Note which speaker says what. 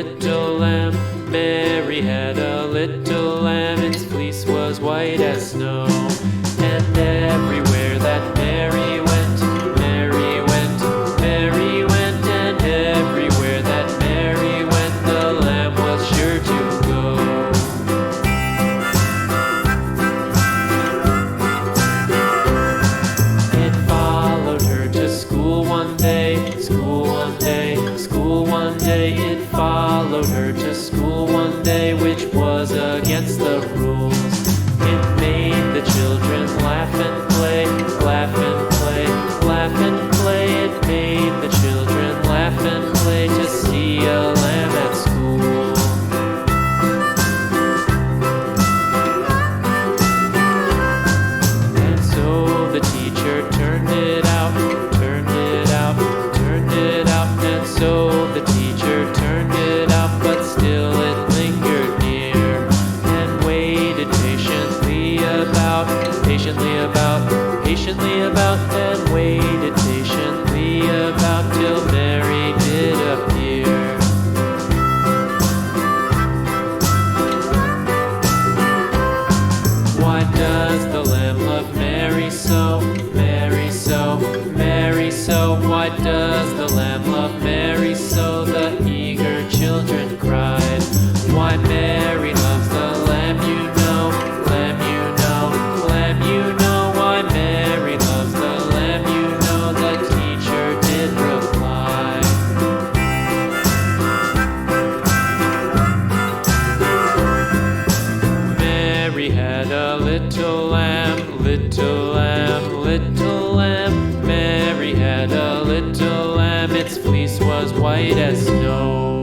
Speaker 1: little lamb. Mary had a little lamb, its fleece was white as snow. And everywhere that Mary went, Mary went, Mary went, and everywhere that Mary went, the lamb was sure to go. It followed her to school one day, school one day, school one day. It followed her to school one day, which was against the rules. It made the children laugh and play, laugh and play, laugh and play. It made the children laugh and play to see a lamb at school. And so the teacher turned it out, turned it out, turned it out. And so the teacher turned it out, but still it lingered near and waited patiently about, patiently about, and waited patiently about till Mary did appear. Why does the lamb love Mary so, Mary so, Mary so? Why does the lamb love Mary so? The eager children cried. Why Mary loves the lamb, you know, lamb, you know, lamb, you know. Why Mary loves the lamb, you know, the teacher did reply. Mary had a little lamb, little lamb, little lamb. Mary had a little lamb, its fleece was white as snow.